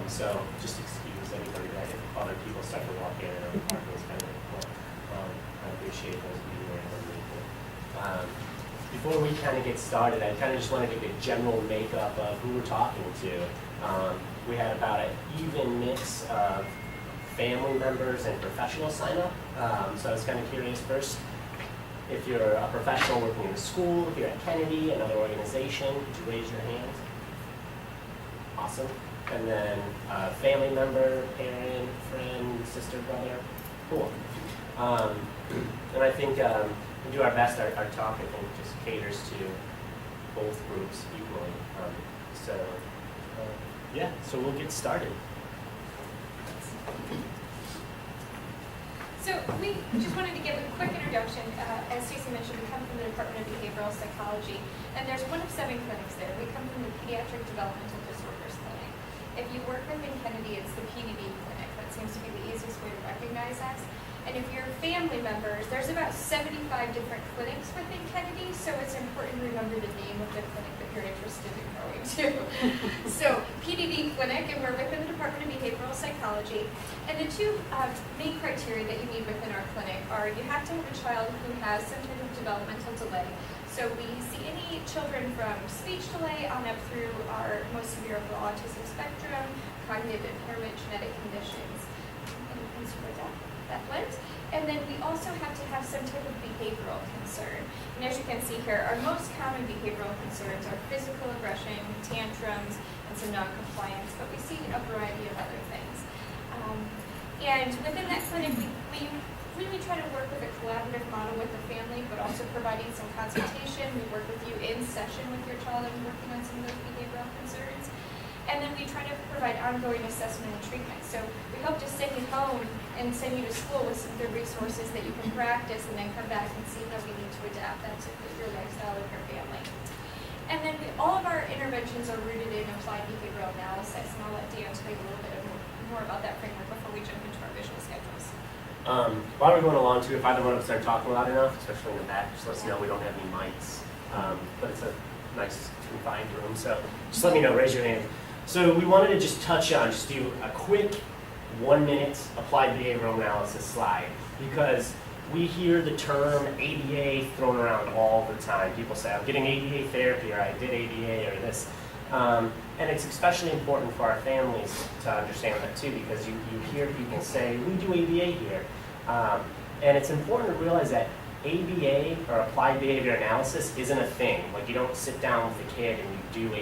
So just excuse anybody that if other people start to walk in and parking is kind of difficult. I appreciate those being there and everything. Before we kind of get started, I kind of just want to give a general makeup of who we're talking to. We had about an even mix of family members and professionals sign up. So I was kind of curious first, if you're a professional working in a school, if you're at Kennedy, another organization, would you raise your hand? Awesome. And then family member, parent, friend, sister, brother. Cool. And I think we do our best. Our talk, I think, just caters to both groups equally. Yeah, so we'll get started. So we just wanted to give a quick introduction. As Stacey mentioned, we come from the Department of Behavioral Psychology, and there's one of 7 clinics there. We come from the Pediatric Developmental Disorders Clinic. If you work within Kennedy, it's the PDD clinic. That seems to be the easiest way to recognize us. And if you're family members, there's about 75 different clinics within Kennedy, so it's important to remember the name of the clinic that you're interested in going to. So PDD clinic, and we're within the Department of Behavioral Psychology. And the 2 main criteria that you need within our clinic are you have to have a child who has some type of developmental delay. So we see any children from speech delay on up through our most severe of the autism spectrum, cognitive impairment, genetic conditions, and sort of that blend. And then we also have to have some type of behavioral concern. And as you can see here, our most common behavioral concerns are physical aggression, tantrums, and some non-compliance, but we see a variety of other things. And within that clinic, we really try to work with a collaborative model with the family, but also providing some consultation. We work with you in session with your child and working on some of those behavioral concerns. And then we try to provide ongoing assessment and treatment. So we hope to send you home and send you to school with some good resources that you can practice and then come back and see how we need to adapt that to fit your lifestyle and your family. And then all of our interventions are rooted in applied behavioral analysis, and I'll let Dan tell you a little bit more about that framework before we jump into our visual schedules. While we're going along too, if either one of us start talking loud enough, especially in the back, just let us know. We don't have any mics, but it's a nice confined room, so just let me know, raise your hand. So we wanted to just touch on, just do a quick 1-minute applied behavioral analysis slide, because we hear the term ABA thrown around all the time. People say, I'm getting ABA therapy, or I did ABA, or this. And it's especially important for our families to understand that too, because you hear people say, we do ABA here. And it's important to realize that ABA, or applied behavior analysis, isn't a thing. Like, you don't sit down with a kid and you do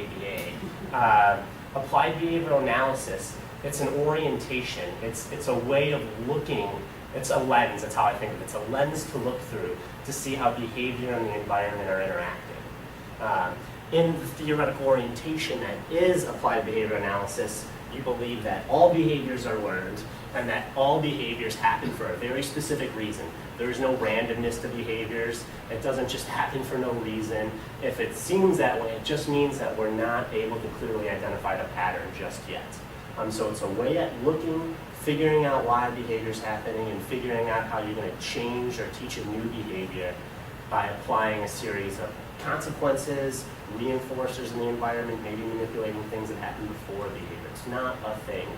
ABA. Applied behavioral analysis, it's an orientation. It's a way of looking. It's a lens. That's how I think of it. It's a lens to look through to see how behavior and the environment are interacting. In the theoretical orientation that is applied behavior analysis, you believe that all behaviors are learned and that all behaviors happen for a very specific reason. There is no randomness to behaviors. It doesn't just happen for no reason. If it seems that way, it just means that we're not able to clearly identify the pattern just yet. So it's a way at looking, figuring out why behavior is happening, and figuring out how you're going to change or teach a new behavior by applying a series of consequences, reinforcers in the environment, maybe manipulating things that happened before behavior. It's not a thing.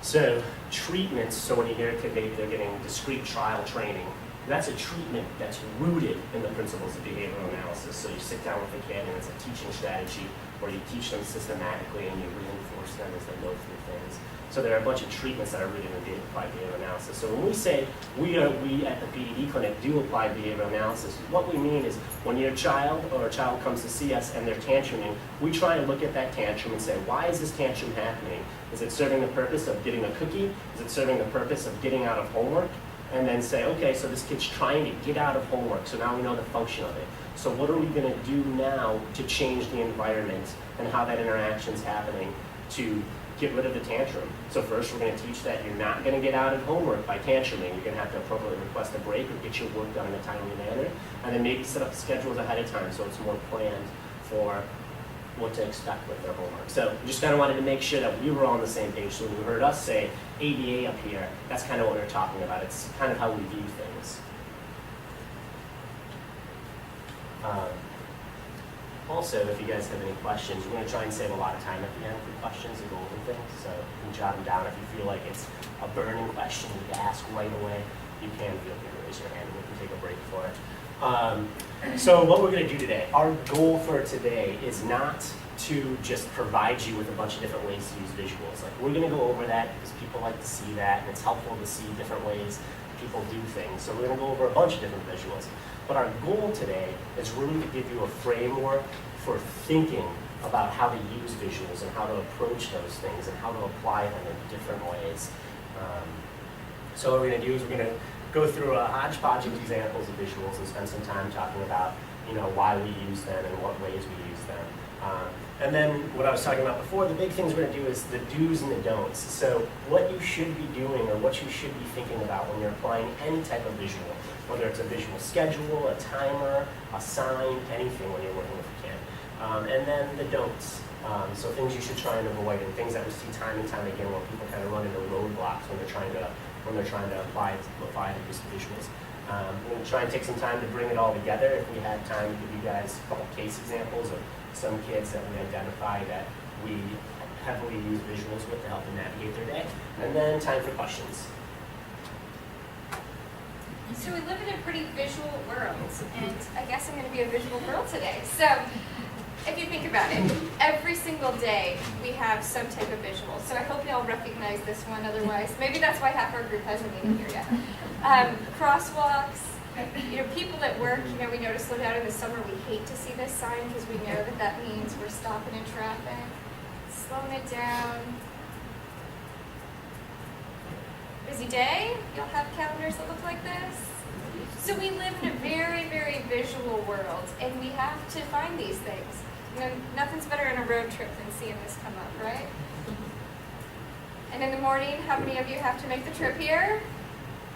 So treatments, so when you hear maybe they're getting discrete trial training, that's a treatment that's rooted in the principles of behavioral analysis. So you sit down with a kid and it's a teaching strategy where you teach them systematically and you reinforce them as they go through things. So there are a bunch of treatments that are rooted in applied behavioral analysis. So when we say we at the PDD clinic do applied behavioral analysis, what we mean is when your child or a child comes to see us and they're tantruming, we try to look at that tantrum and say, why is this tantrum happening? Is it serving the purpose of getting a cookie? Is it serving the purpose of getting out of homework? And then say, okay, so this kid's trying to get out of homework, so now we know the function of it. So what are we going to do now to change the environment and how that interaction's happening to get rid of the tantrum? So first we're going to teach that you're not going to get out of homework by tantruming. You're going to have to appropriately request a break or get your work done in a timely manner, and then maybe set up schedules ahead of time so it's more planned for what to expect with their homework. So we just kind of wanted to make sure that we were all on the same page. So when you heard us say ABA up here, that's kind of what we're talking about. It's kind of how we view things. also, if you guys have any questions, we're going to try and save a lot of time at the end for questions and go over things. So you can jot them down. If you feel like it's a burning question you can ask right away, you can feel free to raise your hand and we can take a break for it. So what we're going to do today, our goal for today is not to just provide you with a bunch of different ways to use visuals. Like, we're going to go over that because people like to see that, and it's helpful to see different ways people do things. So we're going to go over a bunch of different visuals. But our goal today is really to give you a framework for thinking about how to use visuals and how to approach those things and how to apply them in different ways. So what we're going to do is we're going to go through a hodgepodge of examples of visuals and spend some time talking about, why we use them and what ways we use them. And then what I was talking about before, the big things we're going to do is the do's and the don'ts. So what you should be doing or what you should be thinking about when you're applying any type of visual, whether it's a visual schedule, a timer, a sign, anything when you're working with a kid. And then the don'ts. So things you should try and avoid and things that we see time and time again when people kind of run into roadblocks when they're trying to apply the use of visuals. We're going to try and take some time to bring it all together. If we had time, to give you guys a couple case examples of some kids that we identify that we heavily use visuals with to help them navigate their day. And then time for questions. So we live in a pretty visual world, and I guess I'm going to be a visual girl today. So if you think about it, every single day we have some type of visual. So I hope you all recognize this one, otherwise maybe that's why half our group hasn't been here yet. Crosswalks, people at work, we know to slow down in the summer. We hate to see this sign because we know that means we're stopping in traffic. Slowing it down. Busy day, you'll have calendars that look like this. So we live in a very, very visual world, and we have to find these things. Nothing's better on a road trip than seeing this come up, right? And in the morning, how many of you have to make the trip here?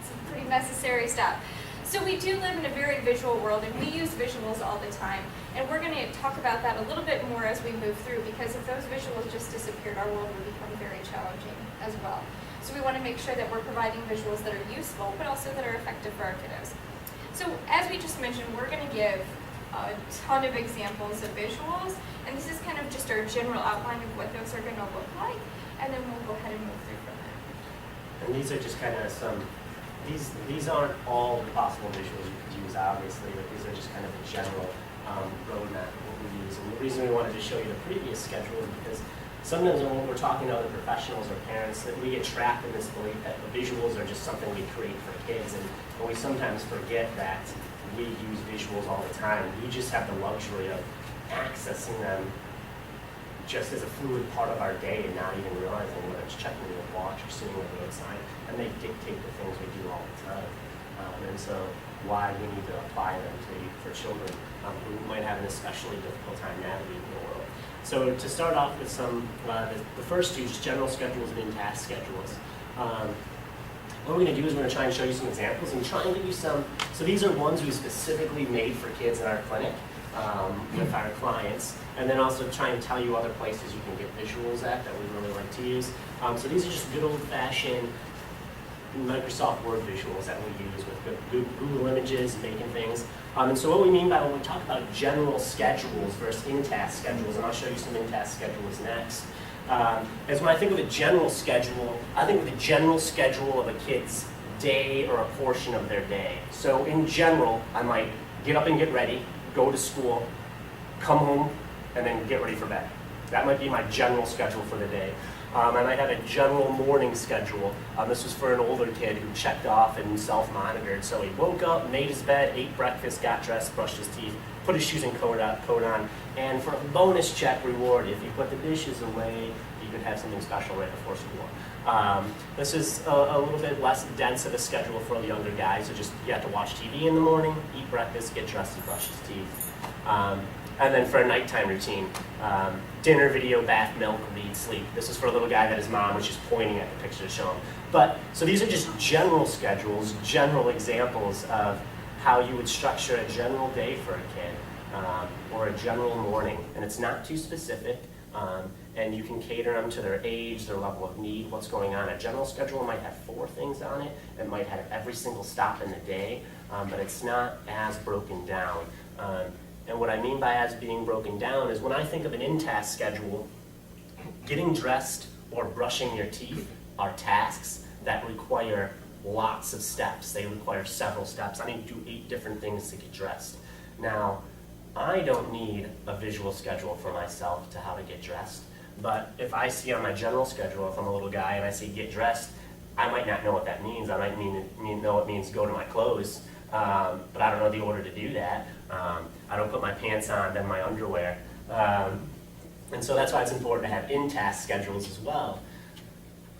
It's a pretty necessary stop. So we do live in a very visual world, and we use visuals all the time. And we're going to talk about that a little bit more as we move through, because if those visuals just disappeared, our world would become very challenging as well. So we want to make sure that we're providing visuals that are useful, but also that are effective for our kiddos. So as we just mentioned, we're going to give a ton of examples of visuals, and this is kind of just our general outline of what those are going to look like, and then we'll go ahead and move through from there. And these are just kind of these aren't all the possible visuals you could use, obviously, but these are just kind of a general roadmap of what we use. And the reason we wanted to show you the previous schedule is because sometimes when we're talking to other professionals or parents, that we get trapped in this belief that the visuals are just something we create for kids, and we sometimes forget that we use visuals all the time. We just have the luxury of accessing them just as a fluid part of our day and not even realizing whether it's checking your watch or seeing a road sign, and they dictate the things we do all the time. And so why we need to apply them for children who might have an especially difficult time navigating the world. So to start off with the first two, just general schedules and in-task schedules. What we're going to do is we're going to try and show you some examples and try and give you some. So these are ones we specifically made for kids in our clinic with our clients, and then also try and tell you other places you can get visuals at that we really like to use. So these are just good old-fashioned Microsoft Word visuals that we use with Google Images, making things. And so what we mean by when we talk about general schedules versus in-task schedules, and I'll show you some in-task schedules next, is when I think of a general schedule, I think of the general schedule of a kid's day or a portion of their day. So in general, I might get up and get ready, go to school, come home, and then get ready for bed. That might be my general schedule for the day. I might have a general morning schedule. This was for an older kid who checked off and self-monitored. So he woke up, made his bed, ate breakfast, got dressed, brushed his teeth, put his shoes and coat on. And for a bonus check reward, if you put the dishes away, you could have something special right before school. This is a little bit less dense of a schedule for the younger guys. So just you have to watch TV in the morning, eat breakfast, get dressed, and brush his teeth. And then for a nighttime routine, dinner, video, bath, milk, read, sleep. This is for a little guy that his mom was just pointing at the picture to show him. So these are just general schedules, general examples of how you would structure a general day for a kid, or a general morning. And it's not too specific, and you can cater them to their age, their level of need, what's going on. A general schedule might have 4 things on it. It might have every single stop in the day, but it's not as broken down. And what I mean by as being broken down is when I think of an in-task schedule, getting dressed or brushing your teeth are tasks that require lots of steps. They require several steps. I need to do 8 different things to get dressed. Now, I don't need a visual schedule for myself to how to get dressed, but if I see on my general schedule, if I'm a little guy and I see get dressed, I might not know what that means. I might know it means go to my clothes, but I don't know the order to do that. I don't put my pants on, then my underwear. And so that's why it's important to have in-task schedules as well.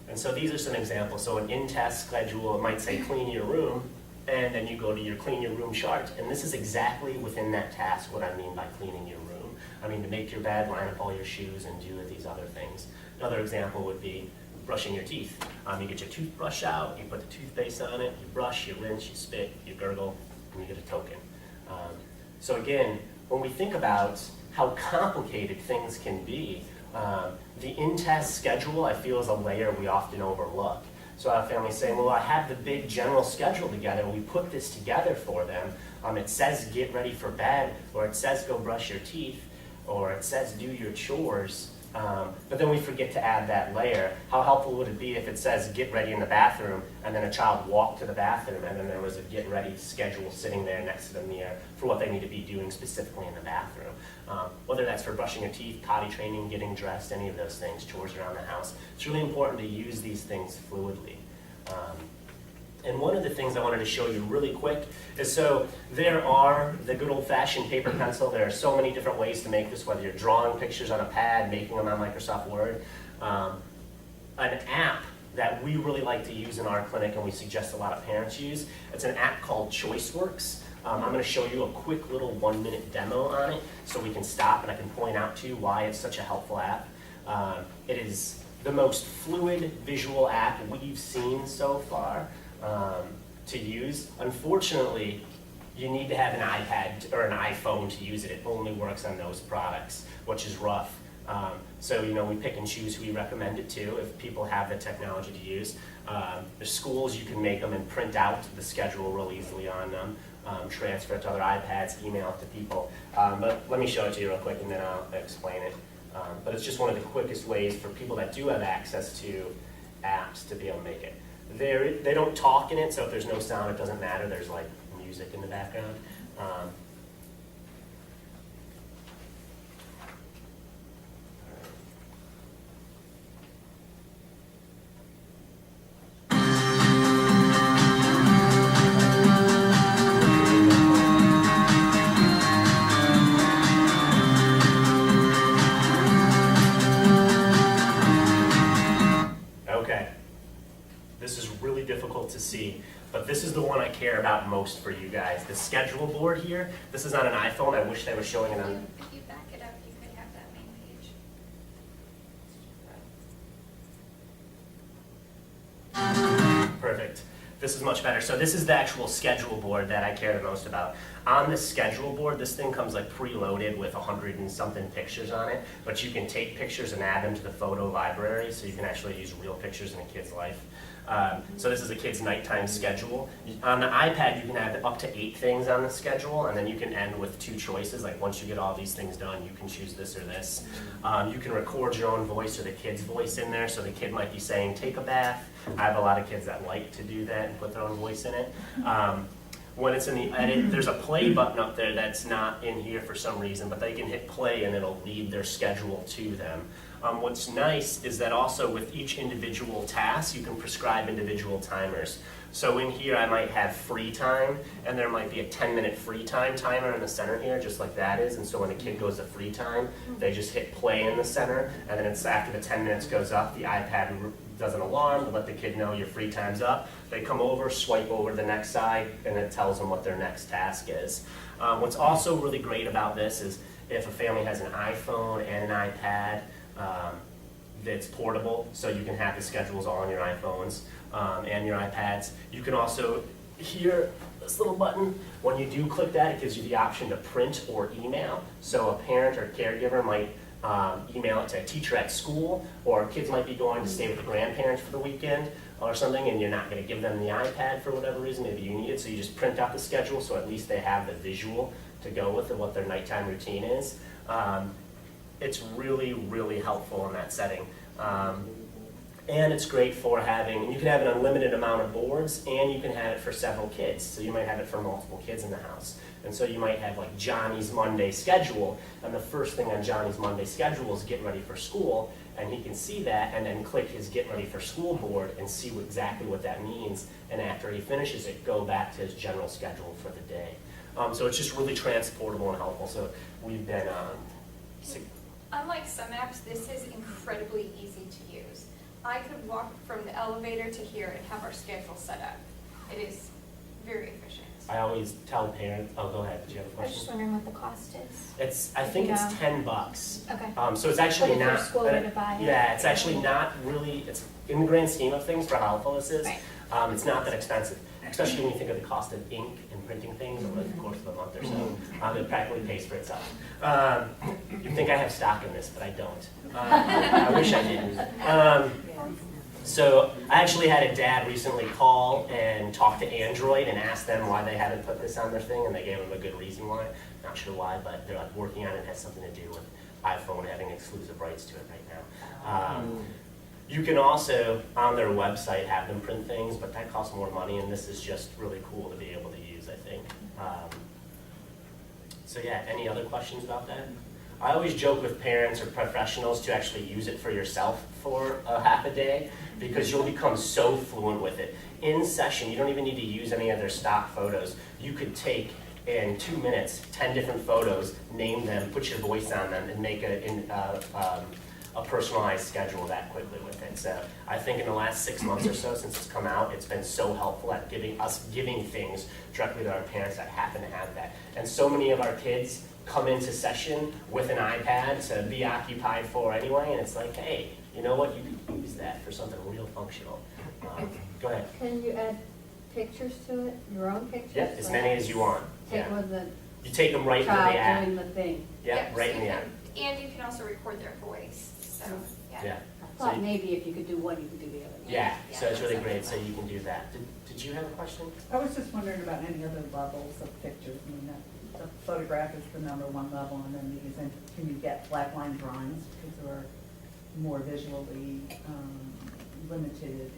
And so these are some examples. So an in-task schedule, it might say clean your room, and then you go to your clean your room chart. And this is exactly within that task what I mean by cleaning your room. I mean to make your bed, line up all your shoes, and do these other things. Another example would be brushing your teeth. You get your toothbrush out, you put the toothpaste on it, you brush, you rinse, you spit, you gurgle, and you get a token. So again, when we think about how complicated things can be, the in-task schedule, I feel, is a layer we often overlook. So I have families saying, well, I have the big general schedule together, we put this together for them. It says get ready for bed, or it says go brush your teeth, or it says do your chores, but then we forget to add that layer. How helpful would it be if it says get ready in the bathroom, and then a child walked to the bathroom, and then there was a get ready schedule sitting there next to the mirror for what they need to be doing specifically in the bathroom. Whether that's for brushing your teeth, potty training, getting dressed, any of those things, chores around the house. It's really important to use these things fluidly. And one of the things I wanted to show you really quick is, so there are the good old-fashioned paper pencil. There are so many different ways to make this, whether you're drawing pictures on a pad, making them on Microsoft Word. An app that we really like to use in our clinic and we suggest a lot of parents use, it's an app called ChoiceWorks. I'm going to show you a quick little 1-minute demo on it so we can stop and I can point out to you why it's such a helpful app. It is the most fluid visual app we've seen so far to use. Unfortunately, you need to have an iPad or an iPhone to use it. It only works on those products, which is rough. So, we pick and choose who we recommend it to if people have the technology to use. The schools, you can make them and print out the schedule real easily on them, transfer it to other iPads, email it to people. But let me show it to you real quick and then I'll explain it. But it's just one of the quickest ways for people that do have access to apps to be able to make it. They don't talk in it, so if there's no sound, it doesn't matter. There's like music in the background. Okay. This is really difficult to see, but this is the one I care about most for you guys. The schedule board here, this is on an iPhone. I wish they were showing it on... If you back it up, you could have that main page. Perfect. This is much better. So this is the actual schedule board that I care the most about. On the schedule board, this thing comes like preloaded with 100 and something pictures on it, but you can take pictures and add them to the photo library, so you can actually use real pictures in a kid's life. So this is a kid's nighttime schedule. On the iPad, you can add up to 8 things on the schedule, and then you can end with 2 choices. Like once you get all these things done, you can choose this or this. You can record your own voice or the kid's voice in there, so the kid might be saying, take a bath. I have a lot of kids that like to do that and put their own voice in it. When it's in the edit, there's a play button up there that's not in here for some reason, but they can hit play and it'll lead their schedule to them. What's nice is that also with each individual task, you can prescribe individual timers. So in here, I might have free time, and there might be a 10-minute free time timer in the center here, just like that is. And so when a kid goes to free time, they just hit play in the center, and then it's after the 10 minutes goes up, the iPad does an alarm to let the kid know your free time's up. They come over, swipe over to the next side, and it tells them what their next task is. What's also really great about this is if a family has an iPhone and an iPad, that's portable, so you can have the schedules all on your iPhones and your iPads. You can also, here, this little button, when you do click that, it gives you the option to print or email. So a parent or caregiver might email it to a teacher at school, or kids might be going to stay with the grandparents for the weekend or something, and you're not going to give them the iPad for whatever reason, maybe you need it, so you just print out the schedule so at least they have the visual to go with what their nighttime routine is. It's really, really helpful in that setting. And it's great for having, you can have an unlimited amount of boards, and you can have it for several kids. So you might have it for multiple kids in the house. And so you might have like Johnny's Monday schedule, and the first thing on Johnny's Monday schedule is getting ready for school, and he can see that and then click his get ready for school board and see exactly what that means. And after he finishes it, go back to his general schedule for the day. So it's just really transportable and helpful. So we've been, unlike some apps, this is incredibly easy to use. I could walk from the elevator to here and have our schedule set up. It is very efficient. I always tell parents, oh, go ahead, did you have a I was just question? wondering what the cost is. I think it's Yeah. $10. Okay. So it's actually But if your not. school were to buy it. Yeah, it's actually not really, it's in the grand scheme of things for how helpful this is. Right. It's not that expensive, especially when you think of the cost of ink and printing things over the course of a month or so. It practically pays for itself. You'd think I have stock in this, but I don't. I wish I did. So I actually had a dad recently call and talk to Android and ask them why they hadn't put this on their thing, and they gave him a good reason why. Not sure why, but they're like working on it. It has something to do with iPhone having exclusive rights to it right now. You can also, on their website, have them print things, but that costs more money, and this is just really cool to be able to use, I think. So yeah, any other questions about that? I always joke with parents or professionals to actually use it for yourself for a half a day, because you'll become so fluent with it. In session, you don't even need to use any of their stock photos. You could take, in 2 minutes, 10 different photos, name them, put your voice on them, and make a personalized schedule that quickly with it. So I think in the last 6 months or so since it's come out, it's been so helpful at giving things directly to our parents that happen to have that. And so many of our kids come into session with an iPad to be occupied for anyway, and it's like, hey, you know what, you can use that for something real functional. Go ahead. Can you add pictures to it, your own pictures? Yeah, as many as you want. Take Yeah. with the You take them right into the child app. doing the thing. Yeah, Yep, right so in the you app. can- And you can also record their voice, so, yeah. Yeah. I So thought you- maybe if you could do one, you could do the other. Yeah, Yeah, so it's really that's great, so something. you can do that. Did you have a question? I was just wondering about any other levels of pictures. I mean, the photograph is the #1 level, and then these, and can you get black line drawings because they're more visually limited?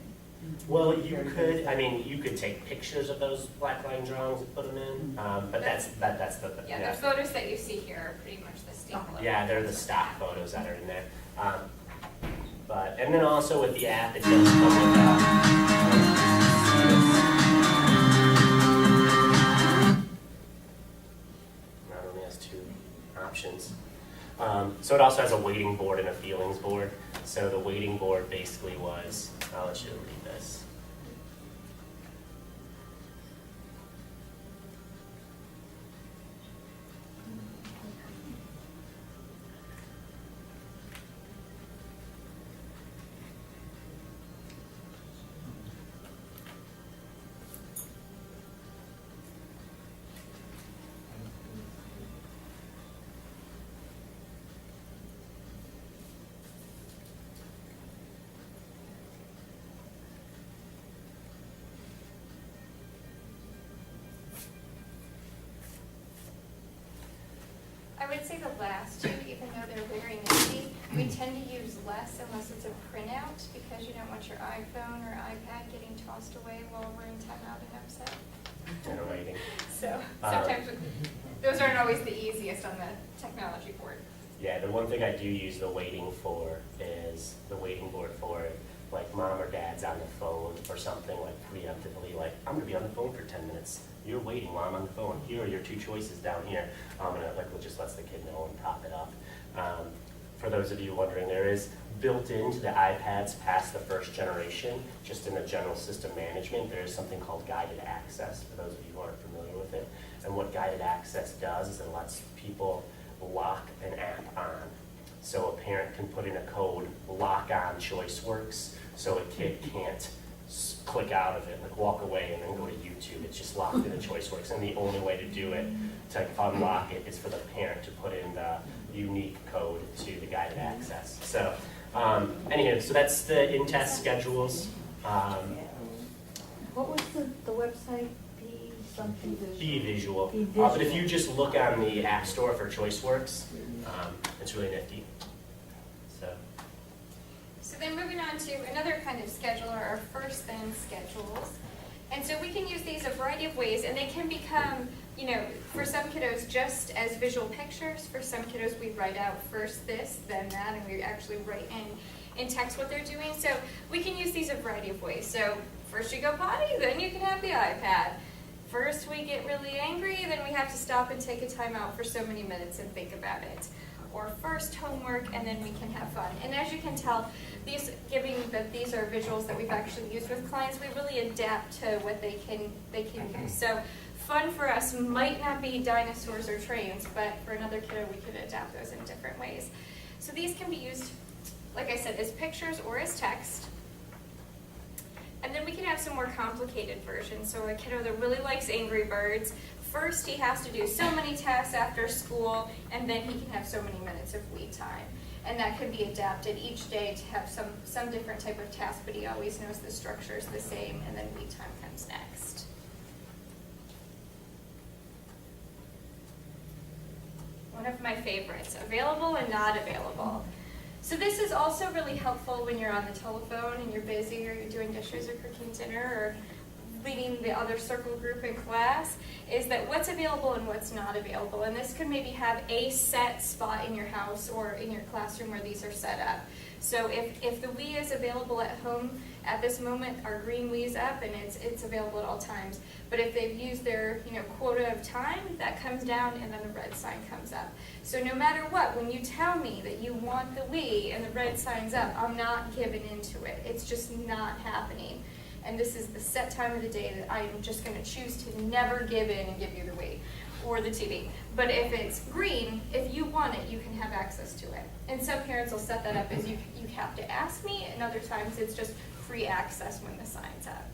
Well, you could, I mean, you could take pictures of those black line drawings and put them in, but that's the, Yeah, the photos that you see here are pretty much the staple. yeah, they're the stock photos that are in there. And then also with the app, it does come with, not only has 2 options. So it also has a waiting board and a feelings board. So the waiting board basically was, I'll let you read this. I would say the last 2, even though they're very nifty, we tend to use less unless it's a printout, because you don't want your iPhone or iPad getting tossed away while we're in timeout and upset. And a waiting. So sometimes those aren't always the easiest on the technology board. Yeah, the one thing I do use the waiting for is the waiting board for, like, mom or dad's on the phone or something, like preemptively, like, I'm gonna be on the phone for 10 minutes. You're waiting while I'm on the phone. Here are your 2 choices down here. And it like, just lets the kid know and pop it up. For those of you wondering, there is built into the iPads past the first generation, just in the general system management, there is something called guided access, for those of you who aren't familiar with it. And what guided access does is it lets people lock an app on. So a parent can put in a code, lock on ChoiceWorks, so a kid can't click out of it, like walk away and then go to YouTube. It's just locked into ChoiceWorks, and the only way to do it, to unlock it, is for the parent to put in the unique code to the guided access. So, anywho, so that's the in-test schedules. What was the website, something Be visual. Be But if visual. you just look on the App Store for ChoiceWorks, it's really nifty. So then moving on to another kind of scheduler, our first then schedules. And so we can use these a variety of ways, and they can become, you know, for some kiddos just as visual pictures. For some kiddos we write out first this, then that, and we actually write in text what they're doing. So we can use these a variety of ways. So first you go potty, then you can have the iPad. First we get really angry, then we have to stop and take a time out for so many minutes and think about it. Or first homework, and then we can have fun. And as you can tell, given that these are visuals that we've actually used with clients, we really adapt to what they can use. So fun for us might not be dinosaurs or trains, but for another kiddo we could adapt those in different ways. So these can be used, like I said, as pictures or as text. And then we can have some more complicated versions. So a kiddo that really likes Angry Birds, first he has to do so many tasks after school, and then he can have so many minutes of we time. And that could be adapted each day to have some different type of task, but he always knows the structure is the same, and then we time comes next. One of my favorites, available and not available. So this is also really helpful when you're on the telephone and you're busy, or you're doing dishes or cooking dinner or leading the other circle group in class, is that what's available and what's not available. And this could maybe have a set spot in your house or in your classroom where these are set up. So if the Wii is available at home at this moment, our green Wii is up and it's available at all times. But if they've used their quota of time, that comes down and then the red sign comes up. So no matter what, when you tell me that you want the Wii and the red sign's up, I'm not giving into it. It's just not happening. And this is the set time of the day that I'm just going to choose to never give in and give you the Wii or the TV. But if it's green, if you want it, you can have access to it. And some parents will set that up as you have to ask me, and other times it's just free access when the sign's up.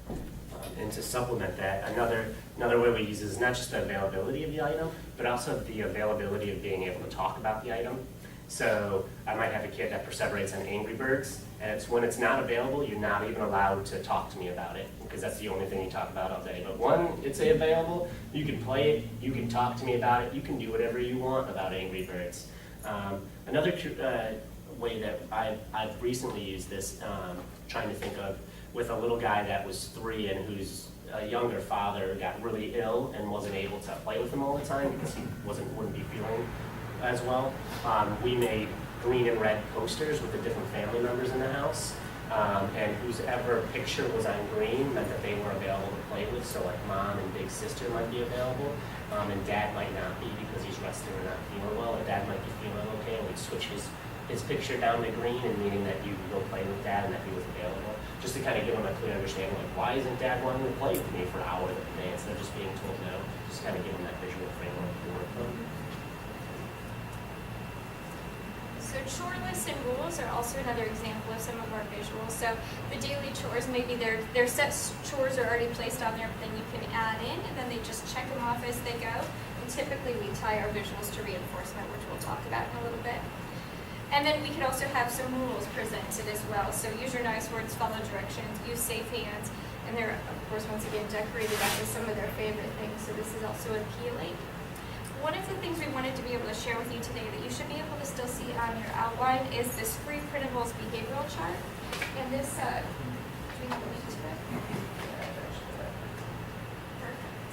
And to supplement that, another way we use is not just the availability of the item, but also the availability of being able to talk about the item. So I might have a kid that perseverates on Angry Birds, and it's when it's not available, you're not even allowed to talk to me about it, because that's the only thing you talk about all day. But when it's available, you can play it, you can talk to me about it, you can do whatever you want about Angry Birds. Another way that I've recently used this, trying to think of, with a little guy that was 3 and whose younger father got really ill and wasn't able to play with him all the time because he wouldn't be feeling as well. We made green and red posters with the different family members in the house, and whoever picture was on green meant that they were available to play with. So like mom and big sister might be available, and dad might not be because he's resting or not feeling well, or dad might be feeling okay, and we'd switch his picture down to green, and meaning that you can go play with dad and that he was available, just to kind of give him a clear understanding, like why isn't dad wanting to play with me for hours of the day instead of just being told no, just kind of give him that visual framework to work from. So chore lists and rules are also another example of some of our visuals. So the daily chores, maybe their set chores are already placed on there, but then you can add in, and then they just check them off as they go. And typically we tie our visuals to reinforcement, which we'll talk about in a little bit. And then we could also have some rules presented as well. So use your nice words, follow directions, use safe hands, and they're, of course, once again, decorated up with some of their favorite things. So this is also appealing. One of the things we wanted to be able to share with you today that you should be able to still see on your outline is this free printables behavioral chart. And this, do we have a link to it? Perfect.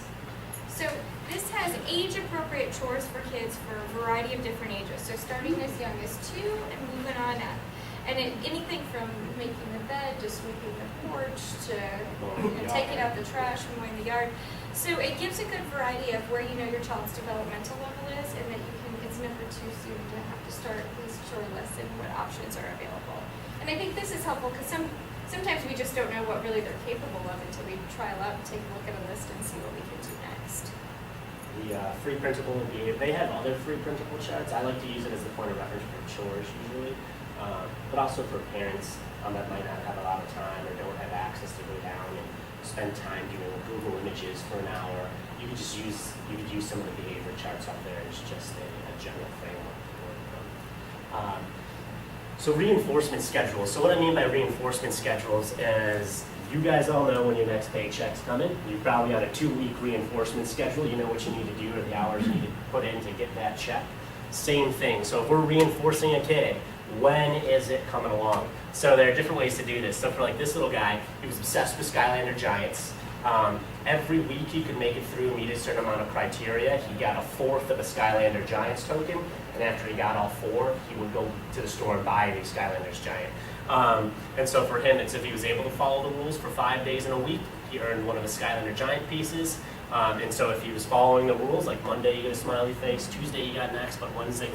So this has age-appropriate chores for kids for a variety of different ages. So starting as young as 2 and moving on up. And anything from making the bed to sweeping the porch to taking out the trash and mowing the yard. So it gives a good variety of where your child's developmental level is, and that it's never too soon to have to start these chore lists and what options are available. And I think this is helpful because sometimes we just don't know what really they're capable of until we trial out and take a look at a list and see what we can do next. The free printable would be, they have other free printable charts. I like to use it as the point of reference for chores usually, but also for parents that might not have a lot of time or don't have access to go down and spend time doing Google Images for an hour. You could use some of the behavior charts up there as just a general framework to work from. So reinforcement schedules. So what I mean by reinforcement schedules is you guys all know when your next paycheck's coming. You're probably on a 2-week reinforcement schedule. You know what you need to do or the hours you need to put in to get that check. Same thing. So if we're reinforcing a kid, when is it coming along? So there are different ways to do this. So for like this little guy, he was obsessed with Skylander Giants. Every week he could make it through, meet a certain amount of criteria. He got a 1/4 of a Skylander Giants token, and after he got all 4, he would go to the store and buy a new Skylanders Giant. And so for him, it's if he was able to follow the rules for 5 days in a week, he earned one of the Skylander Giant pieces. And so if he was following the rules, like Monday you get a smiley face, Tuesday you got next, but Wednesday,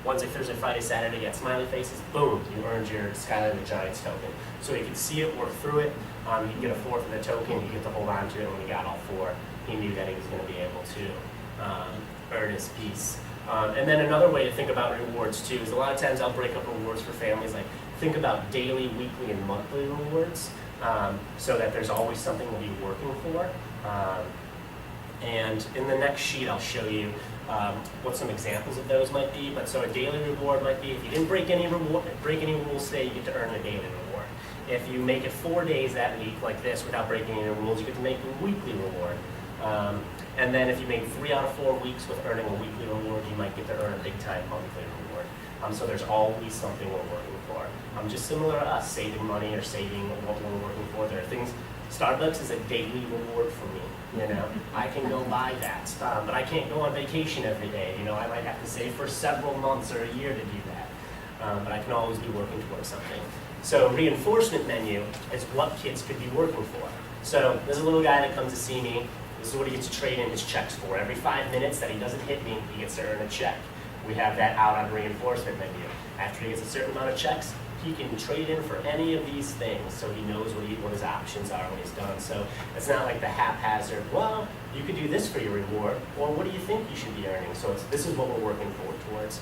Thursday, Friday, Saturday, you got smiley faces, boom, you earned your Skylander Giants token. So he could see it, work through it. He could get a 1/4 of the token, he get to hold on to it. When he got all 4, he knew that he was going to be able to earn his piece. And then another way to think about rewards too is a lot of times I'll break up rewards for families, like think about daily, weekly, and monthly rewards, so that there's always something to be working for. And in the next sheet I'll show you what some examples of those might be. But so a daily reward might be if you didn't break any rules today, you get to earn a daily reward. If you make it 4 days that week like this without breaking any rules, you get to make a weekly reward. And then if you make 3 out of 4 weeks with earning a weekly reward, you might get to earn a big time monthly reward. So there's always something we're working for. Just similar to us, saving money or saving what we're working for. There are things, Starbucks is a daily reward for me. You know, I can go buy that, but I can't go on vacation every day. You know, I might have to save for several months or a year to do that. But I can always be working towards something. So reinforcement menu is what kids could be working for. So there's a little guy that comes to see me. This is what he gets to trade in his checks for. Every 5 minutes that he doesn't hit me, he gets to earn a check. We have that out on reinforcement menu. After he gets a certain amount of checks, he can trade in for any of these things, so he knows what his options are when he's done. So it's not like the haphazard, well, you could do this for your reward, or what do you think you should be earning? So this is what we're working towards.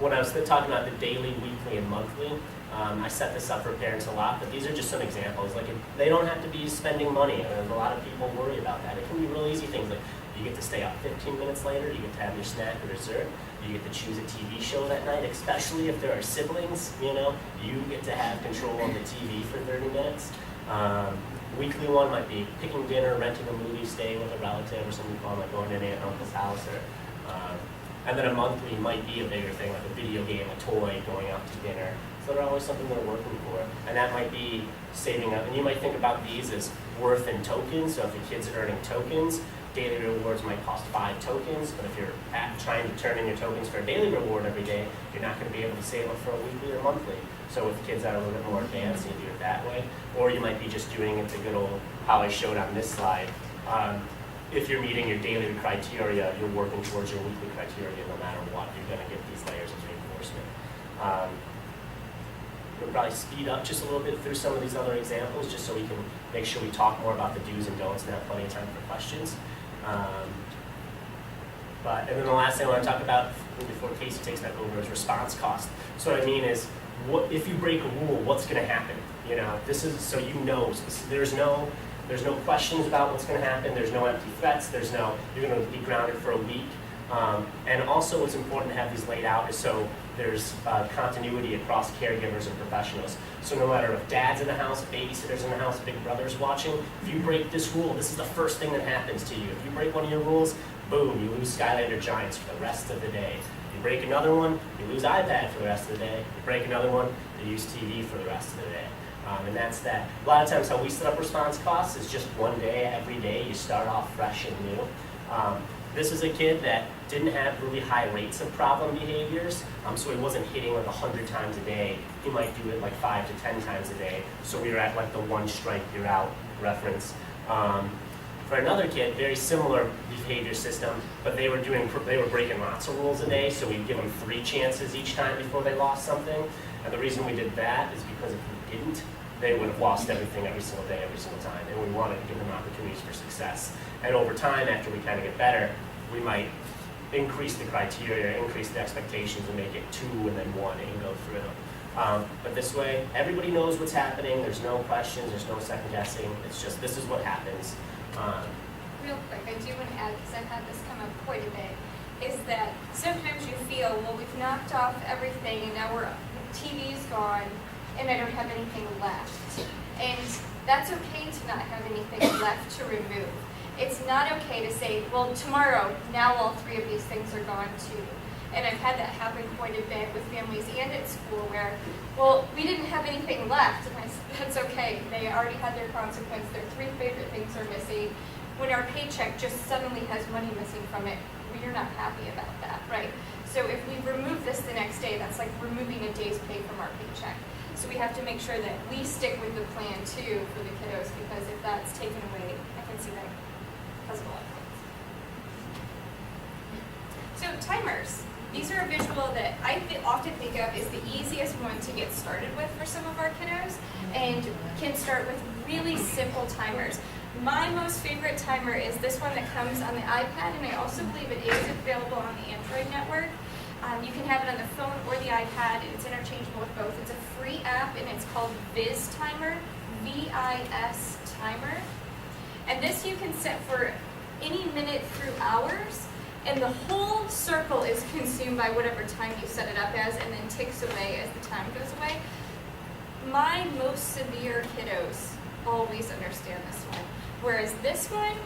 When I was talking about the daily, weekly, and monthly, I set this up for parents a lot, but these are just some examples. Like they don't have to be spending money. A lot of people worry about that. It can be really easy things like you get to stay up 15 minutes later, you get to have your snack or dessert, you get to choose a TV show that night, especially if there are siblings, you know, you get to have control of the TV for 30 minutes. Weekly one might be picking dinner, renting a movie, staying with a relative or something fun, like going to an aunt and uncle's house. And then a monthly might be a bigger thing, like a video game, a toy, going out to dinner. So they're always something they're working for. And that might be saving up. And you might think about these as worth in tokens. So if your kid's earning tokens, daily rewards might cost 5 tokens. But if you're trying to turn in your tokens for a daily reward every day, you're not going to be able to save up for a weekly or monthly. So with kids that are a little bit more advanced, you do it that way. Or you might be just doing it the good old, how I showed on this slide. If you're meeting your daily criteria, you're working towards your weekly criteria no matter what. You're going to get these layers of reinforcement. We'll probably speed up just a little bit through some of these other examples just so we can make sure we talk more about the do's and don'ts and have plenty of time for questions. And then the last thing I want to talk about before Casey takes that over is response cost. So what I mean is, if you break a rule, what's going to happen? You know, this is so you know. There's no questions about what's going to happen. There's no empty threats. You're going to be grounded for a week. And also what's important to have these laid out is so there's continuity across caregivers and professionals. So no matter if dad's in the house, babysitter's in the house, big brother's watching, if you break this rule, this is the first thing that happens to you. If you break one of your rules, boom, you lose Skylander Giants for the rest of the day. You break another one, you lose iPad for the rest of the day. You break another one, you use TV for the rest of the day. And that's that. A lot of times how we set up response costs is just one day, every day, you start off fresh and new. This is a kid that didn't have really high rates of problem behaviors, so he wasn't hitting like 100 times a day. He might do it like 5 to 10 times a day. So we were at like the 1 strike, you're out reference. For another kid, very similar behavior system, but they were breaking lots of rules a day, so we'd give them 3 chances each time before they lost something. And the reason we did that is because if we didn't, they would have lost everything every single day, every single time. And we wanted to give them opportunities for success. And over time, after we kind of get better, we might increase the criteria, increase the expectations, and make it 2 and then 1 and go through. But this way, everybody knows what's happening. There's no questions. There's no second guessing. It's just, this is what happens. Real quick, I do want to add, because I've had this come up quite a bit. is that sometimes you feel, well, we've knocked off everything and now TV's gone and I don't have anything left. And that's okay to not have anything left to remove. It's not okay to say, well, tomorrow, now all three of these things are gone too. And I've had that happen quite a bit with families and at school where, well, we didn't have anything left. And I said, that's okay. They already had their consequence. Their three favorite things are missing. When our paycheck just suddenly has money missing from it, we're not happy about that, right? So if we remove this the next day, that's like removing a day's pay from our paycheck. So we have to make sure that we stick with the plan too for the kiddos, because if that's taken away, I can see that has a lot of things. So timers. These are a visual that I often think of as the easiest one to get started with for some of our kiddos, and can start with really simple timers. My most favorite timer is this one that comes on the iPad, and I also believe it is available on the Android network. You can have it on the phone or the iPad, and it's interchangeable with both. It's a free app, and it's called Viz Timer, V-I-S Timer. And this you can set for any minute through hours, and the whole circle is consumed by whatever time you set it up as, and then ticks away as the time goes away. My most severe kiddos always understand this one, whereas this one,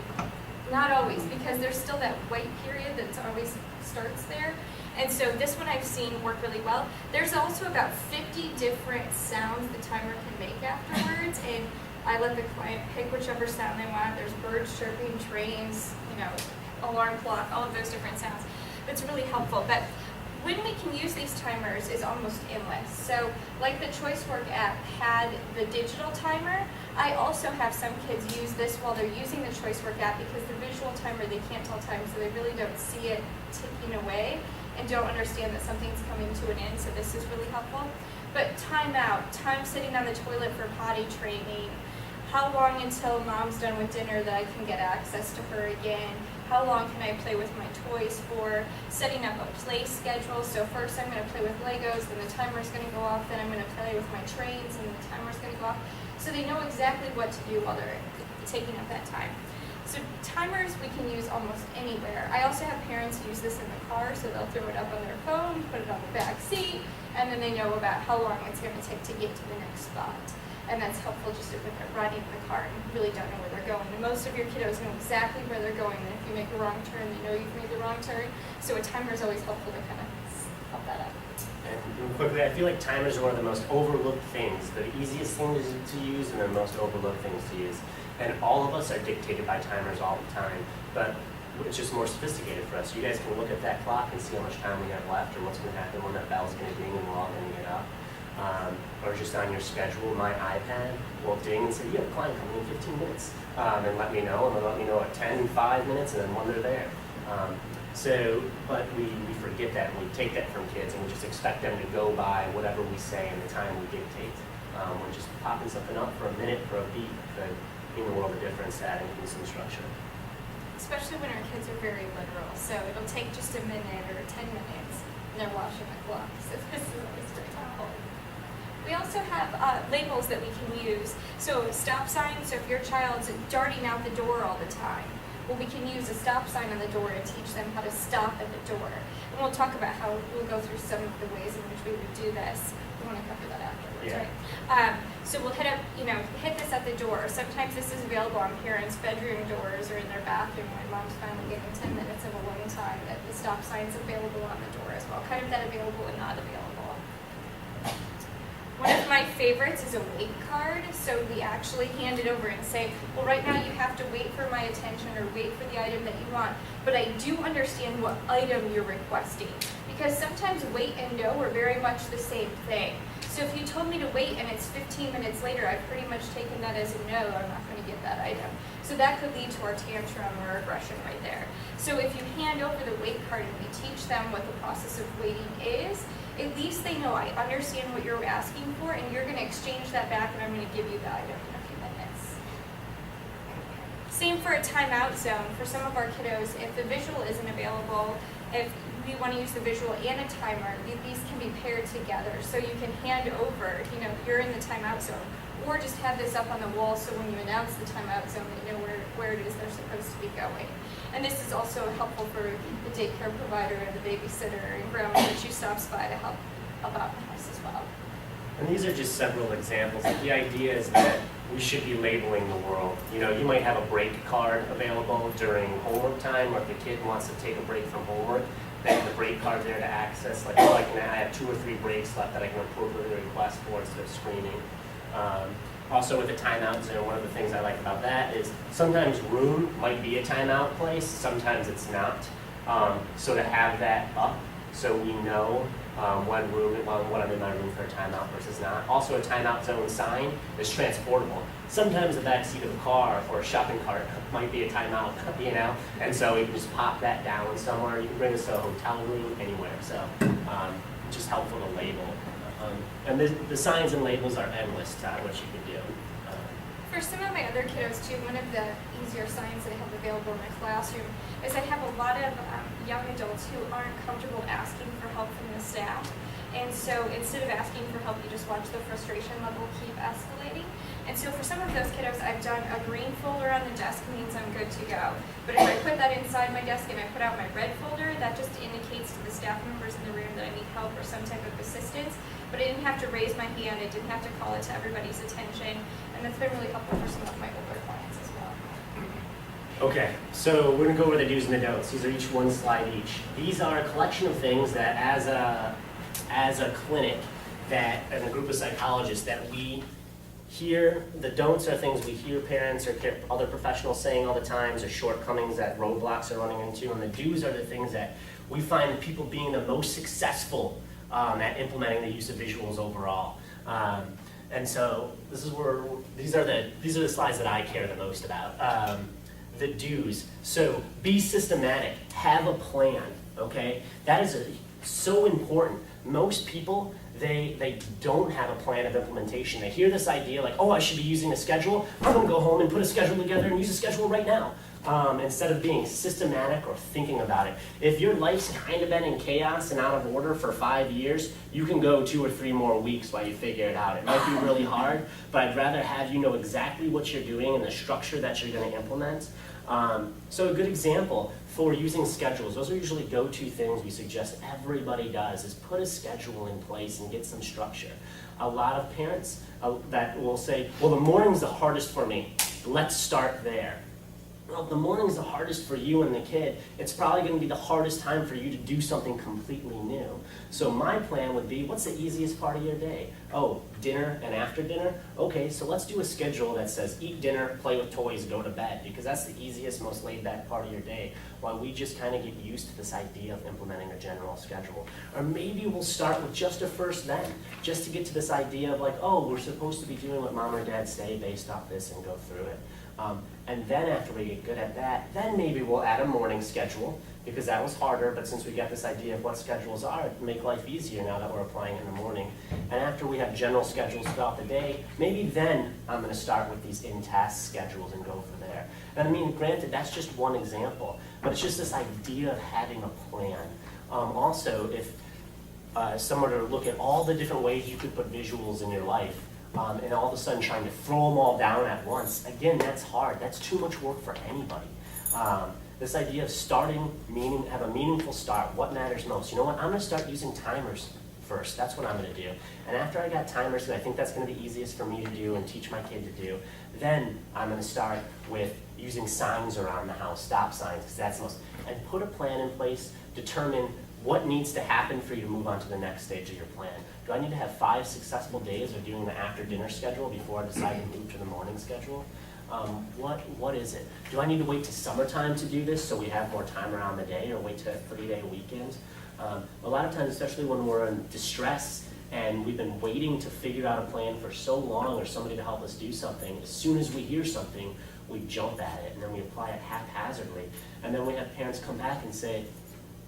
not always, because there's still that white period that always starts there. And so this one I've seen work really well. There's also about 50 different sounds the timer can make afterwards, and I let the client pick whichever sound they want. There's birds chirping, trains, alarm clock, all of those different sounds. That's really helpful. But when we can use these timers is almost endless. So like the ChoiceWork app had the digital timer, I also have some kids use this while they're using the ChoiceWork app, because the visual timer, they can't tell time, so they really don't see it ticking away and don't understand that something's coming to an end, so this is really helpful. But time out, time sitting on the toilet for potty training, how long until mom's done with dinner that I can get access to her again, how long can I play with my toys for, setting up a play schedule. So first I'm going to play with Legos, then the timer's going to go off, then I'm going to play with my trains, and the timer's going to go off. So they know exactly what to do while they're taking up that time. So timers we can use almost anywhere. I also have parents use this in the car, so they'll throw it up on their phone, put it on the back seat, and then they know about how long it's going to take to get to the next spot. And that's helpful just when they're riding in the car and really don't know where they're going. And most of your kiddos know exactly where they're going, and if you make a wrong turn, they know you've made the wrong turn. So a timer is always helpful to kind of help that out. And quickly, I feel like timers are one of the most overlooked things, the easiest things to use and the most overlooked things to use. And all of us are dictated by timers all the time, but it's just more sophisticated for us. You guys can look at that clock and see how much time we have left, or what's going to happen when that bell's going to ding and we're all going to get up. Or just on your schedule, my iPad will ding and say, you have a client coming in 15 minutes, and let me know, and then let me know at 10, 5 minutes, and then when they're there. But we forget that, and we take that from kids, and we just expect them to go by whatever we say and the time we dictate. We're just popping something up for a minute, for a beat, could mean the world of difference to adding some structure. Especially when our kids are very literal. So it'll take just a minute or 10 minutes, and they're watching the clock. So this is always very helpful. We also have labels that we can use. So stop signs, so if your child's darting out the door all the time, well, we can use a stop sign on the door to teach them how to stop at the door. And we'll talk about how we'll go through some of the ways in which we would do this. We want to cover that afterwards, yeah. Right? So we'll hit this at the door. Sometimes this is available on parents' bedroom doors or in their bathroom when mom's finally getting 10 minutes of alone time, that the stop sign's available on the door as well. Kind of that available and not available. One of my favorites is a wait card. So we actually hand it over and say, well, right now you have to wait for my attention or wait for the item that you want, but I do understand what item you're requesting. Because sometimes wait and no are very much the same thing. So if you told me to wait and it's 15 minutes later, I've pretty much taken that as a no, I'm not going to get that item. So that could lead to our tantrum or aggression right there. So if you hand over the wait card and we teach them what the process of waiting is, at least they know I understand what you're asking for, and you're going to exchange that back, and I'm going to give you the item in a few minutes. Same for a timeout zone. For some of our kiddos, if the visual isn't available, if we want to use the visual and a timer, these can be paired together. So you can hand over, you're in the timeout zone. or just have this up on the wall so when you announce the timeout zone, they know where it is they're supposed to be going. And this is also helpful for the daycare provider and the babysitter and grandma that she stops by to help out the house as well. And these are just several examples. The idea is that we should be labeling the world. You know, you might have a break card available during homework time, or if the kid wants to take a break from homework, then the break card there to access, like, oh, I have 2 or 3 breaks left that I can appropriately request for instead of screening. Also with the timeout zone, one of the things I like about that is sometimes room might be a timeout place, sometimes it's not. So to have that up so we know when I'm in my room for a timeout versus not. Also a timeout zone sign is transportable. Sometimes the back seat of a car or a shopping cart might be a timeout, you know? And so you can just pop that down somewhere. You can bring this to a hotel room, anywhere. So just helpful to label. And the signs and labels are endless to what you can do. For some of my other kiddos too, one of the easier signs that I have available in my classroom is I have a lot of young adults who aren't comfortable asking for help from the staff. And so instead of asking for help, you just watch the frustration level keep escalating. And so for some of those kiddos, I've done a green folder on the desk means I'm good to go. But if I put that inside my desk and I put out my red folder, that just indicates to the staff members in the room that I need help or some type of assistance. But I didn't have to raise my hand, I didn't have to call it to everybody's attention, and that's been really helpful for some of my older clients as well. Okay, so we're gonna go over the do's and the don'ts. These are each one slide each. These are a collection of things that as a clinic and a group of psychologists that we hear. The don'ts are things we hear parents or other professionals saying all the time, or shortcomings that roadblocks are running into, and the do's are the things that we find the people being the most successful at implementing the use of visuals overall. And so this is where these are the slides that I care the most about. The do's. So be systematic. Have a plan. Okay, that is so important. Most people they don't have a plan of implementation. They hear this idea like, oh, I should be using a schedule. I'm going to go home and put a schedule together and use a schedule right now. Instead of being systematic or thinking about it. If your life's kind of been in chaos and out of order for 5 years, you can go 2 or 3 more weeks while you figure it out. It might be really hard, but I'd rather have you know exactly what you're doing and the structure that you're going to implement. So a good example for using schedules, those are usually go-to things we suggest everybody does, is put a schedule in place and get some structure. A lot of parents that will say, well, the morning's the hardest for me. Let's start there. Well, the morning's the hardest for you and the kid. It's probably going to be the hardest time for you to do something completely new. So my plan would be, what's the easiest part of your day? Oh, dinner and after dinner? Okay, so let's do a schedule that says eat dinner, play with toys, go to bed, because that's the easiest, most laid back part of your day, while we just kind of get used to this idea of implementing a general schedule. Or maybe we'll start with just a first then, just to get to this idea of like, oh, we're supposed to be doing what mom or dad say based off this and go through it. And then after we get good at that, then maybe we'll add a morning schedule, because that was harder, but since we got this idea of what schedules are, it make life easier now that we're applying it in the morning. And after we have general schedules throughout the day, maybe then I'm going to start with these in-task schedules and go from there. And I mean, granted, that's just one example, but it's just this idea of having a plan. Also, if someone were to look at all the different ways you could put visuals in your life, and all of a sudden trying to throw them all down at once, again, that's hard. That's too much work for anybody. This idea of have a meaningful start. What matters most? You know what? I'm going to start using timers first. That's what I'm going to do. And after I got timers, and I think that's going to be easiest for me to do and teach my kid to do, then I'm going to start with using signs around the house, stop signs, because that's the most, and put a plan in place, determine what needs to happen for you to move on to the next stage of your plan. Do I need to have 5 successful days of doing the after dinner schedule before I decide to move to the morning schedule? What is it? Do I need to wait to summertime to do this so we have more time around the day, or wait to a 3-day weekend? A lot of times, especially when we're in distress and we've been waiting to figure out a plan for so long, or somebody to help us do something, as soon as we hear something, we jump at it and then we apply it haphazardly. And then we have parents come back and say,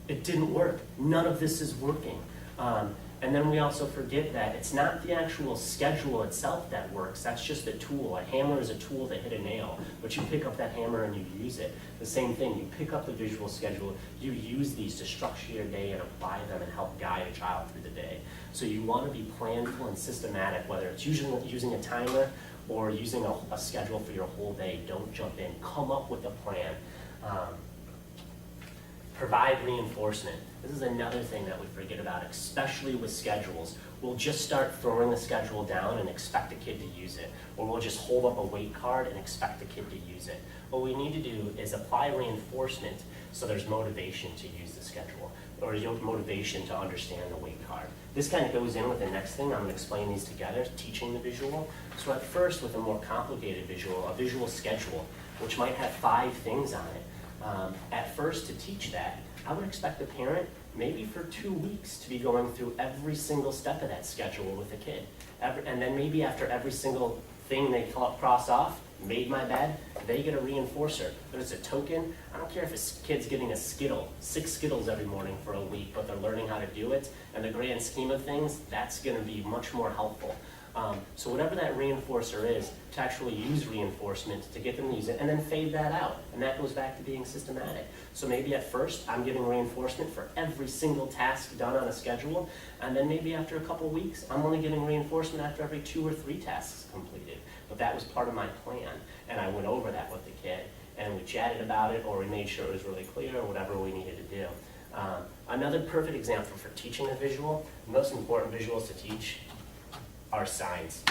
it didn't work. None of this is working. And then we also forget that it's not the actual schedule itself that works, that's just a tool. A hammer is a tool to hit a nail, but you pick up that hammer and you use it. The same thing, you pick up the visual schedule, you use these to structure your day and apply them and help guide a child through the day. So you want to be planful and systematic, whether it's using a timer or using a schedule for your whole day. Don't jump in, come up with a plan. Provide reinforcement. This is another thing that we forget about, especially with schedules. We'll just start throwing the schedule down and expect a kid to use it. Or we'll just hold up a weight card and expect the kid to use it. What we need to do is apply reinforcement so there's motivation to use the schedule, or motivation to understand the weight card. This kind of goes in with the next thing. I'm going to explain these together, teaching the visual. So at first, with a more complicated visual, a visual schedule, which might have 5 things on it, at first, to teach that, I would expect the parent, maybe for 2 weeks, to be going through every single step of that schedule with the kid. And then maybe after every single thing they cross off, made my bed, they get a reinforcer. There's a token. I don't care if a kid's getting a Skittle, 6 Skittles every morning for a week, but they're learning how to do it. And the grand scheme of things, that's going to be much more helpful. So whatever that reinforcer is, to actually use reinforcement to get them to use it, and then fade that out. And that goes back to being systematic. So maybe at first, I'm giving reinforcement for every single task done on a schedule, and then maybe after a couple weeks, I'm only getting reinforcement after every 2 or 3 tasks completed. But that was part of my plan, and I went over that with the kid, and we chatted about it, or we made sure it was really clear, or whatever we needed to do. Another perfect example for teaching a visual, the most important visuals to teach are signs.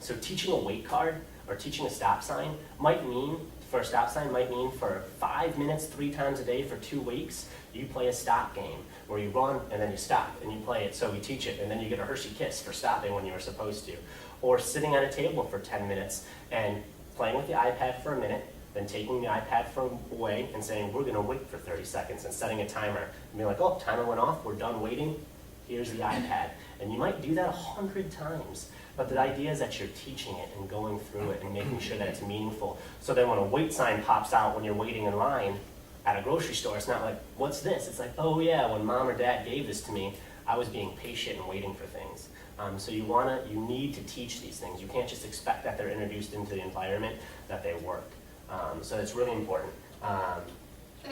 So teaching a weight card or teaching a stop sign might mean, for a stop sign, might mean for 5 minutes, 3 times a day for 2 weeks, you play a stop game where you run and then you stop and you play it. So we teach it and then you get a Hershey Kiss for stopping when you were supposed to. Or sitting at a table for 10 minutes and playing with the iPad for a minute, then taking the iPad away and saying, we're gonna wait for 30 seconds and setting a timer. And be like, oh, timer went off, we're done waiting, here's the iPad. And you might do that 100 times, but the idea is that you're teaching it and going through it and making sure that it's meaningful. So then when a wait sign pops out when you're waiting in line at a grocery store, it's not like, what's this? It's like, oh yeah, when mom or dad gave this to me, I was being patient and waiting for things. So you need to teach these things. You can't just expect that they're introduced into the environment, that they work. So it's really important.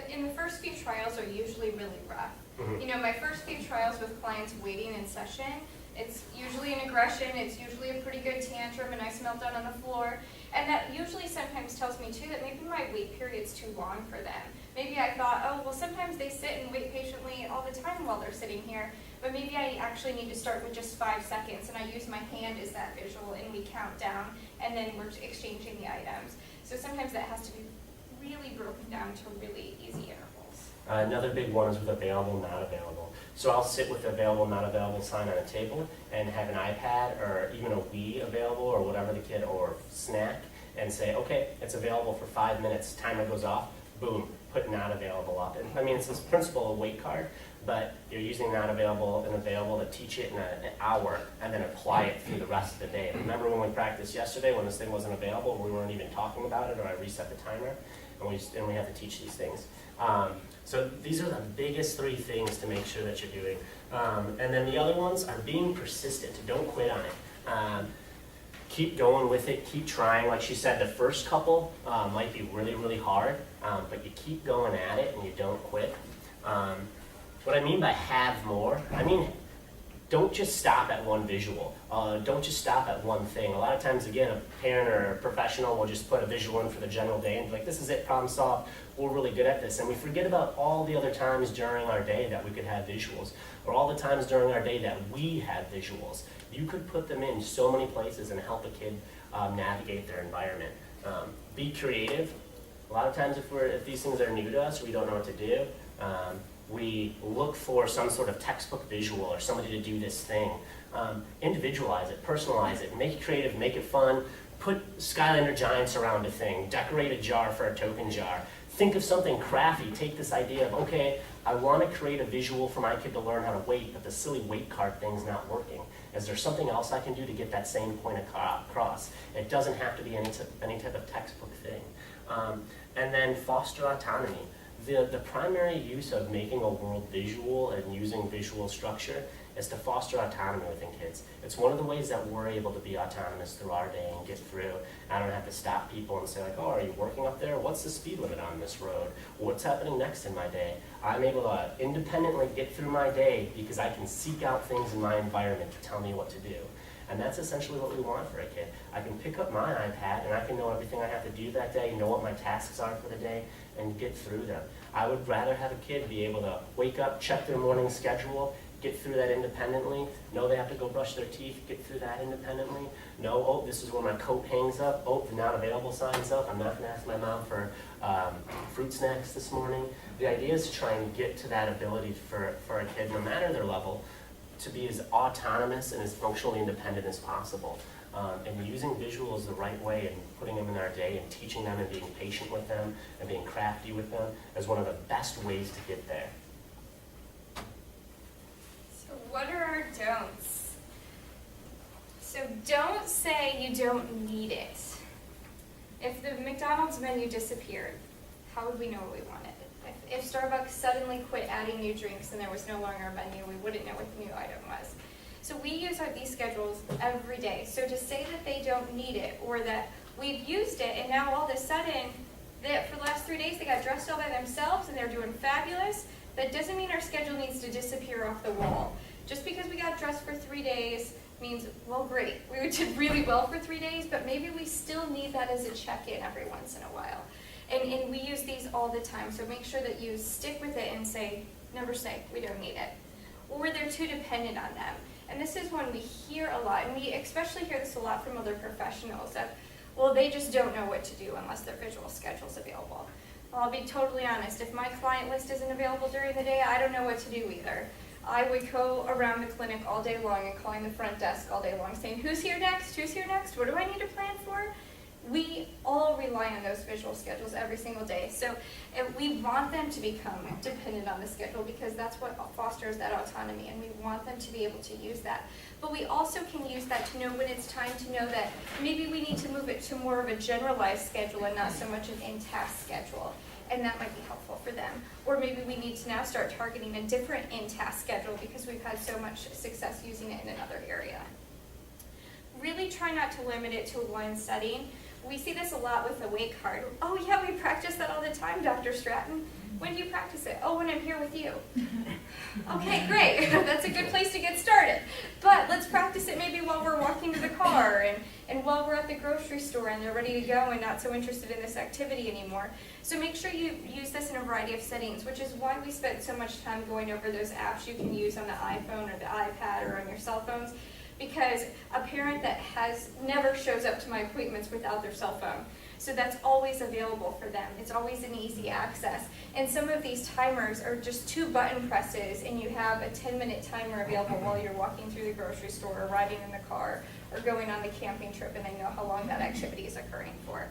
In the first few trials are usually really rough. Mm-hmm. You know, my first few trials with clients waiting in session, it's usually an aggression, it's usually a pretty good tantrum, a nice meltdown on the floor, and that usually sometimes tells me too that maybe my wait period's too long for them. Maybe I thought, oh, well sometimes they sit and wait patiently all the time while they're sitting here, but maybe I actually need to start with just 5 seconds, and I use my hand as that visual, and we count down, and then we're exchanging the items. So sometimes that has to be really broken down to really easy intervals. Another big one is with available, not available. So I'll sit with the available, not available sign on a table and have an iPad or even a Wii available or whatever the kid, or snack, and say, okay, it's available for 5 minutes, timer goes off, boom, put not available up. And, I mean, it's this principle of weight card, but you're using not available and available to teach it in an hour and then apply it through the rest of the day. Remember when we practiced yesterday when this thing wasn't available, we weren't even talking about it, or I reset the timer, and we have to teach these things. So these are the biggest 3 things to make sure that you're doing. And then the other ones are being persistent. Don't quit on it. Keep going with it, keep trying. Like she said, the first couple might be really, really hard, but you keep going at it and you don't quit. What I mean by have more, I mean don't just stop at one visual. Don't just stop at one thing. A lot of times, again, a parent or a professional will just put a visual in for the general day and be like, this is it, problem solved, we're really good at this. And we forget about all the other times during our day that we could have visuals, or all the times during our day that we have visuals. You could put them in so many places and help a kid navigate their environment. Be creative. A lot of times if these things are new to us, we don't know what to do. We look for some sort of textbook visual or somebody to do this thing. Individualize it, personalize it, make it creative, make it fun. Put Skylander Giants around a thing, decorate a jar for a token jar. Think of something crafty. Take this idea of, okay, I want to create a visual for my kid to learn how to wait, but the silly weight card thing's not working. Is there something else I can do to get that same point across? It doesn't have to be any type of textbook thing. And then foster autonomy. The primary use of making a world visual and using visual structure is to foster autonomy within kids. It's one of the ways that we're able to be autonomous through our day and get through. I don't have to stop people and say like, oh, are you working up there? What's the speed limit on this road? What's happening next in my day? I'm able to independently get through my day because I can seek out things in my environment to tell me what to do. And that's essentially what we want for a kid. I can pick up my iPad and I can know everything I have to do that day, know what my tasks are for the day, and get through them. I would rather have a kid be able to wake up, check their morning schedule, get through that independently, know they have to go brush their teeth, get through that independently, know, oh, this is where my coat hangs up, oh, the not available sign's up, I'm not gonna ask my mom for fruit snacks this morning. The idea is to try and get to that ability for a kid, no matter their level, to be as autonomous and as functionally independent as possible. And using visuals the right way and putting them in our day and teaching them and being patient with them and being crafty with them is one of the best ways to get there. So what are our don'ts? So don't say you don't need it. If the McDonald's menu disappeared, how would we know what we wanted? If Starbucks suddenly quit adding new drinks and there was no longer a menu, we wouldn't know what the new item was. So we use these schedules every day. So to say that they don't need it or that we've used it and now all of a sudden, that for the last 3 days they got dressed all by themselves and they're doing fabulous, that doesn't mean our schedule needs to disappear off the wall. Just because we got dressed for 3 days means, well, great, we did really well for 3 days, but maybe we still need that as a check-in every once in a while. And we use these all the time, so make sure that you stick with it and never say, we don't need it. Or they're too dependent on them. And this is one we hear a lot, and we especially hear this a lot from other professionals, that, well, they just don't know what to do unless their visual schedule's available. Well, I'll be totally honest, if my client list isn't available during the day, I don't know what to do either. I would go around the clinic all day long and calling the front desk all day long saying, who's here next? Who's here next? What do I need to plan for? We all rely on those visual schedules every single day. So we want them to become dependent on the schedule because that's what fosters that autonomy, and we want them to be able to use that. But we also can use that to know when it's time to know that maybe we need to move it to more of a generalized schedule and not so much an in-task schedule. And that might be helpful for them. Or maybe we need to now start targeting a different in-task schedule because we've had so much success using it in another area. Really try not to limit it to one setting. We see this a lot with the weight card. Oh yeah, we practice that all the time, Dr. Stratton. When do you practice it? Oh, when I'm here with you. Okay, great. That's a good place to get started. But let's practice it maybe while we're walking to the car and while we're at the grocery store and they're ready to go and not so interested in this activity anymore. So make sure you use this in a variety of settings, which is why we spent so much time going over those apps you can use on the iPhone or the iPad or on your cell phones. Because a parent that never shows up to my appointments without their cell phone. So that's always available for them. It's always an easy access. And some of these timers are just 2 button presses and you have a 10-minute timer available while you're walking through the grocery store or riding in the car or going on the camping trip, and they know how long that activity is occurring for.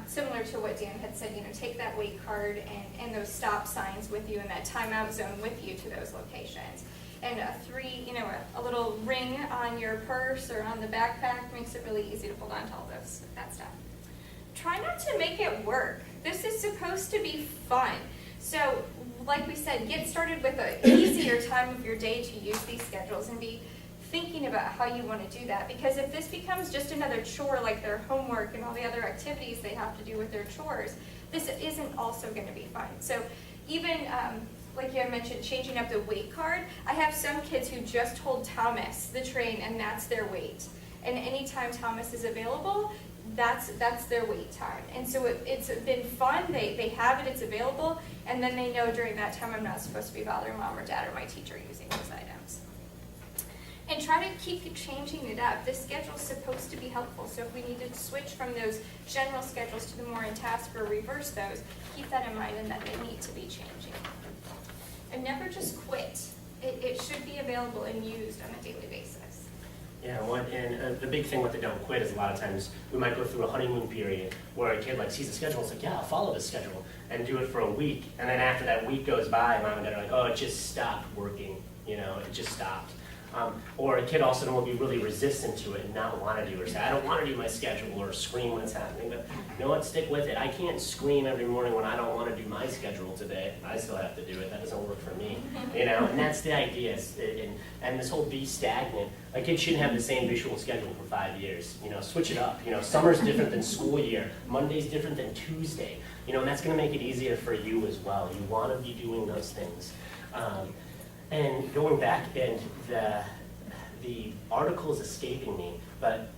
Similar to what Dan had said, take that weight card and those stop signs with you and that timeout zone with you to those locations. And a little ring on your purse or on the backpack makes it really easy to hold on to all that stuff. Try not to make it work. This is supposed to be fun. So, like we said, get started with an easier time of your day to use these schedules and be thinking about how you want to do that. Because if this becomes just another chore like their homework and all the other activities they have to do with their chores, this isn't also going to be fun. So even like you mentioned, changing up the weight card. I have some kids who just hold Thomas, the train, and that's their weight. And anytime Thomas is available, that's their wait time. And so it's been fun. They have it, it's available, and then they know during that time I'm not supposed to be bothering mom or dad or my teacher using those items. And try to keep changing it up. This schedule's supposed to be helpful, so if we need to switch from those general schedules to the more in-task or reverse those, keep that in mind and that they need to be changing. And never just quit. It should be available and used on a daily basis. Yeah, and the big thing with the don't quit is a lot of times we might go through a honeymoon period where a kid sees the schedule and it's like, yeah, I'll follow this schedule and do it for a week. And then after that week goes by, mom and dad are like, oh, it just stopped working. It just stopped. Or a kid also will be really resistant to it and not want to do, or say, I don't want to do my schedule, or scream when it's happening. But you know what, stick with it. I can't scream every morning when I don't want to do my schedule today. I still have to do it. That doesn't work for me. You know, and that's the idea. And this whole be stagnant, a kid shouldn't have the same visual schedule for 5 years. You know, switch it up. You know, summer's different than school year. Monday's different than Tuesday. You know, and that's going to make it easier for you as well. You want to be doing those things. And going back, and the article is escaping me, but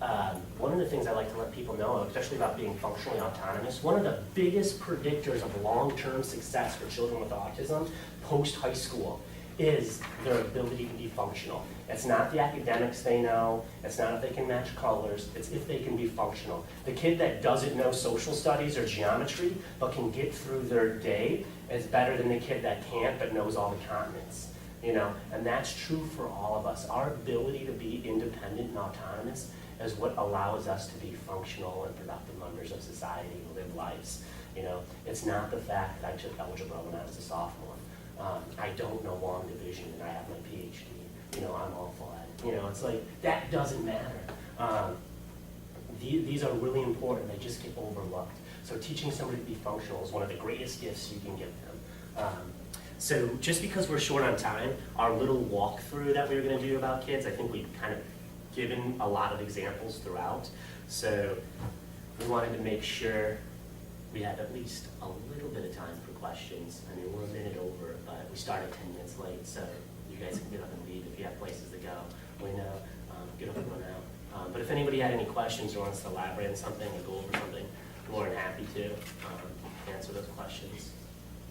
one of the things I like to let people know, especially about being functionally autonomous, one of the biggest predictors of long-term success for children with autism post-high school is their ability to be functional. It's not the academics they know, it's not if they can match colors, it's if they can be functional. The kid that doesn't know social studies or geometry but can get through their day is better than the kid that can't but knows all the continents. You know, and that's true for all of us. Our ability to be independent and autonomous is what allows us to be functional and productive members of society who live lives. You know, it's not the fact that I took algebra when I was a sophomore. I don't know long division and I have my PhD. You know, I'm all flat. You know, it's like, that doesn't matter. These are really important. They just get overlooked. So teaching somebody to be functional is one of the greatest gifts you can give them. So just because we're short on time, our little walkthrough that we were going to do about kids, I think we've kind of given a lot of examples throughout. So we wanted to make sure we had at least a little bit of time for questions. I mean, we're a minute over, but we started 10 minutes late, so you guys can get up and leave if you have places to go. We know, get up and run out. But if anybody had any questions or wants to elaborate on something or go over something, we're more than happy to answer those questions.